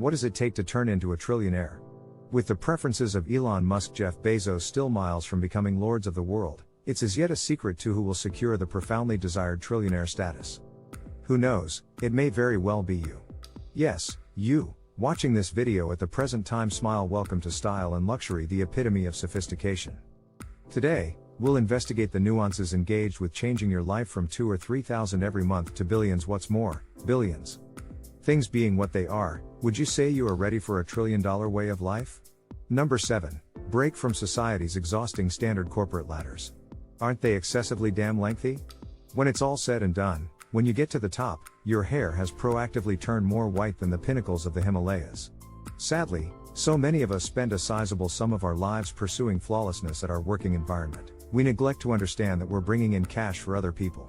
What does it take to turn into a trillionaire? With the preferences of Elon Musk, Jeff Bezos still miles from becoming lords of the world, it's as yet a secret to who will secure the profoundly desired trillionaire status. Who knows, it may very well be you. Yes, you, watching this video at the present time. Smile. Welcome to Style and Luxury, the epitome of sophistication. Today, we'll investigate the nuances engaged with changing your life from 2,000 or 3,000 every month to billions. What's more, billions. Things being what they are, would you say you are ready for a $1 trillion way of life? Number 7. Break from society's exhausting standard corporate ladders. Aren't they excessively damn lengthy? When it's all said and done, when you get to the top, your hair has proactively turned more white than the pinnacles of the Himalayas. Sadly, so many of us spend a sizable sum of our lives pursuing flawlessness at our working environment. We neglect to understand that we're bringing in cash for other people.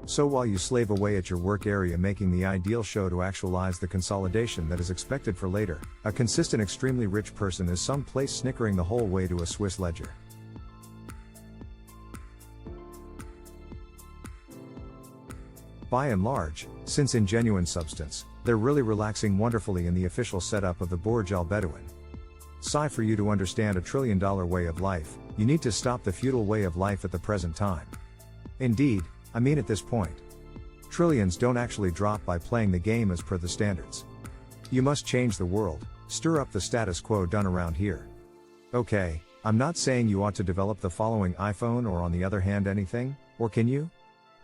So while you slave away at your work area making the ideal show to actualize the consolidation that is expected for later, a consistent extremely rich person is someplace snickering the whole way to a Swiss ledger. By and large, since in genuine substance, they're really relaxing wonderfully in the official setup of the Burj Al Bedouin. Sigh. For you to understand a $1 trillion way of life, you need to stop the feudal way of life at the present time. Indeed, I mean at this point. Trillions don't actually drop by playing the game as per the standards. You must change the world, stir up the status quo done around here. Okay, I'm not saying you ought to develop the following iPhone or on the other hand anything, or can you?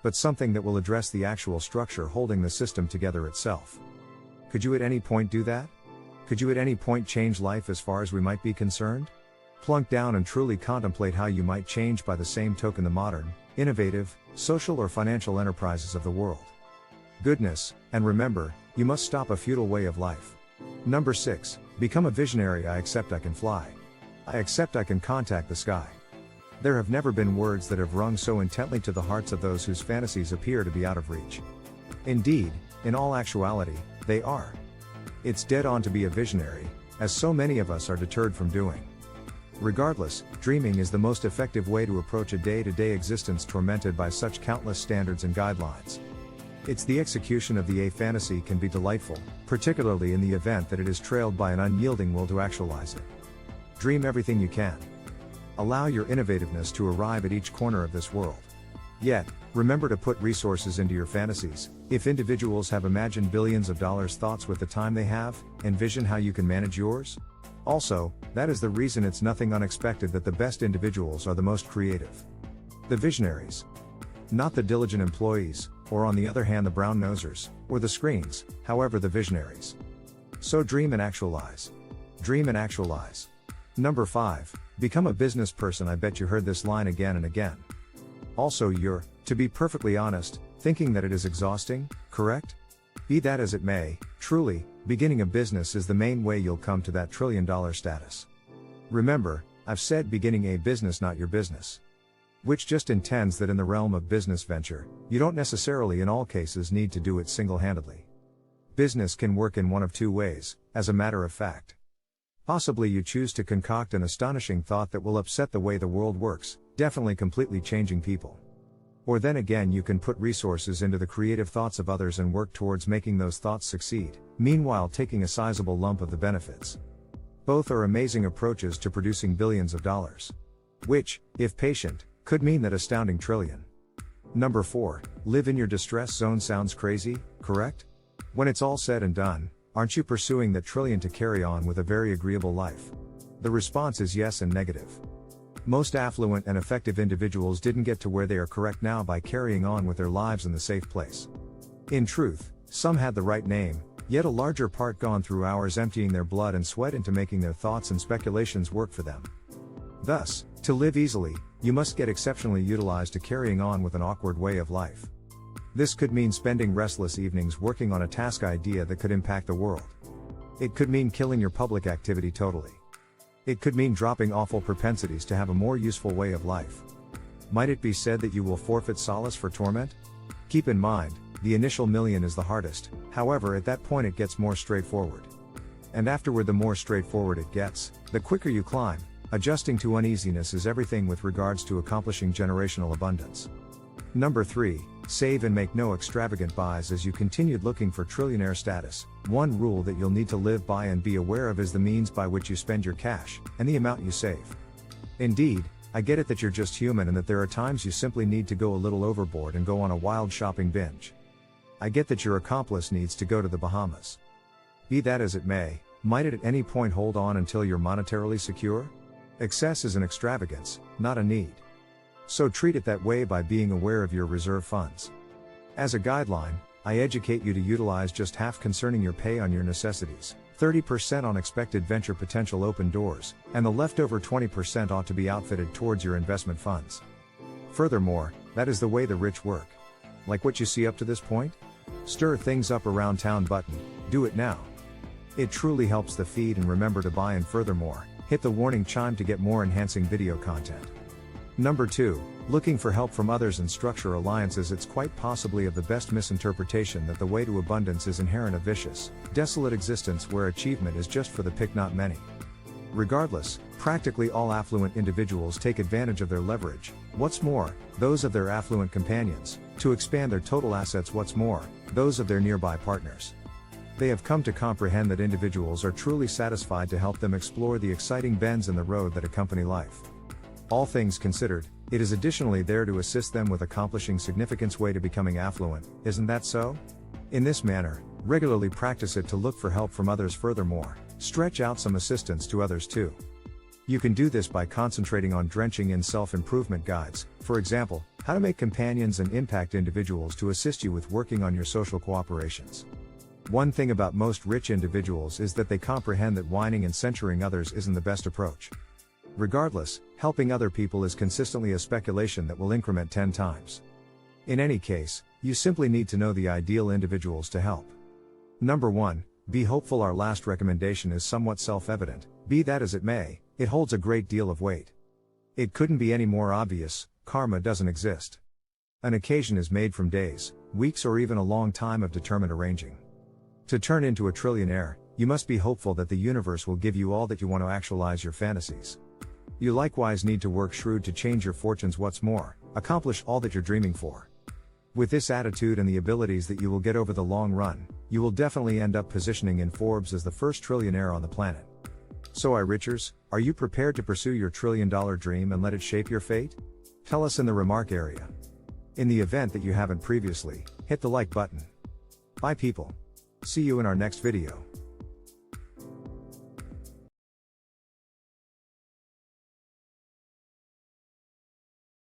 But something that will address the actual structure holding the system together itself. Could you at any point do that? Could you at any point change life as far as we might be concerned? Plunk down and truly contemplate how you might change by the same token the modern, innovative, social or financial enterprises of the world. Goodness, and remember, you must stop a feudal way of life. Number 6. Become a visionary. I accept I can fly. I accept I can contact the sky. There have never been words that have rung so intently to the hearts of those whose fantasies appear to be out of reach. Indeed, in all actuality, they are. It's dead on to be a visionary, as so many of us are deterred from doing. Regardless, dreaming is the most effective way to approach a day-to-day existence tormented by such countless standards and guidelines. It's the execution of the fantasy can be delightful, particularly in the event that it is trailed by an unyielding will to actualize it. Dream everything you can. Allow your innovativeness to arrive at each corner of this world. Yet, remember to put resources into your fantasies. If individuals have imagined billions of dollars thoughts with the time they have, envision how you can manage yours. Also, that is the reason it's nothing unexpected that the best individuals are the most creative. The visionaries. Not the diligent employees, or on the other hand the brown nosers, or the screens, however the visionaries. So dream and actualize. Dream and actualize. Number 5. Become a business person. I bet you heard this line again and again. Also you're, to be perfectly honest, thinking that it is exhausting, correct? Be that as it may, truly, beginning a business is the main way you'll come to that $1 trillion status. Remember, I've said beginning a business, not your business. Which just intends that in the realm of business venture, you don't necessarily in all cases need to do it single-handedly. Business can work in one of two ways, as a matter of fact. Possibly you choose to concoct an astonishing thought that will upset the way the world works, definitely completely changing people. Or then again you can put resources into the creative thoughts of others and work towards making those thoughts succeed, meanwhile taking a sizable lump of the benefits. Both are amazing approaches to producing billions of dollars. Which, if patient, could mean that astounding trillion. Number 4. Live in your distress zone. Sounds crazy, correct? When it's all said and done, aren't you pursuing that trillion to carry on with a very agreeable life? The response is yes and negative. Most affluent and effective individuals didn't get to where they are correct now by carrying on with their lives in the safe place. In truth, some had the right name, yet a larger part gone through hours emptying their blood and sweat into making their thoughts and speculations work for them. Thus, to live easily, you must get exceptionally utilized to carrying on with an awkward way of life. This could mean spending restless evenings working on a task idea that could impact the world. It could mean killing your public activity totally. It could mean dropping awful propensities to have a more useful way of life. Might it be said that you will forfeit solace for torment? Keep in mind, the initial million is the hardest, however at that point it gets more straightforward. And afterward the more straightforward it gets, the quicker you climb. Adjusting to uneasiness is everything with regards to accomplishing generational abundance. Number 3. Save and make no extravagant buys as you continued looking for trillionaire status. One rule that you'll need to live by and be aware of is the means by which you spend your cash, and the amount you save. Indeed, I get it that you're just human and that there are times you simply need to go a little overboard and go on a wild shopping binge. I get that your accomplice needs to go to the Bahamas. Be that as it may, might it at any point hold on until you're monetarily secure? Excess is an extravagance, not a need. So treat it that way by being aware of your reserve funds. As a guideline, I educate you to utilize just half concerning your pay on your necessities, 30% on expected venture potential open doors, and the leftover 20% ought to be outfitted towards your investment funds. Furthermore, that is the way the rich work. Like what you see up to this point? Stir things up around town button, do it now. It truly helps the feed, and remember to buy, and furthermore, hit the warning chime to get more enhancing video content. Number 2. Looking for help from others and structure alliances. It's quite possibly of the best misinterpretation that the way to abundance is inherent a vicious, desolate existence where achievement is just for the pick, not many. Regardless, practically all affluent individuals take advantage of their leverage, what's more, those of their affluent companions, to expand their total assets, what's more, those of their nearby partners. They have come to comprehend that individuals are truly satisfied to help them explore the exciting bends in the road that accompany life. All things considered, it is additionally there to assist them with accomplishing significance way to becoming affluent, isn't that so? In this manner, regularly practice it to look for help from others. Furthermore, stretch out some assistance to others too. You can do this by concentrating on drenching in self-improvement guides, for example, how to make companions and impact individuals to assist you with working on your social cooperations. One thing about most rich individuals is that they comprehend that whining and censuring others isn't the best approach. Regardless, helping other people is consistently a speculation that will increment 10 times. In any case, you simply need to know the ideal individuals to help. Number 1. Be hopeful. Our last recommendation is somewhat self-evident, be that as it may, it holds a great deal of weight. It couldn't be any more obvious: karma doesn't exist. An occasion is made from days, weeks, or even a long time of determined arranging. To turn into a trillionaire, you must be hopeful that the universe will give you all that you want to actualize your fantasies. You likewise need to work shrewd to change your fortunes, what's more, accomplish all that you're dreaming for. With this attitude and the abilities that you will get over the long run, you will definitely end up positioning in Forbes as the first trillionaire on the planet. So iRichers, are you prepared to pursue your $1 trillion dream and let it shape your fate? Tell us in the remark area. In the event that you haven't previously, hit the like button. Bye people. See you in our next video.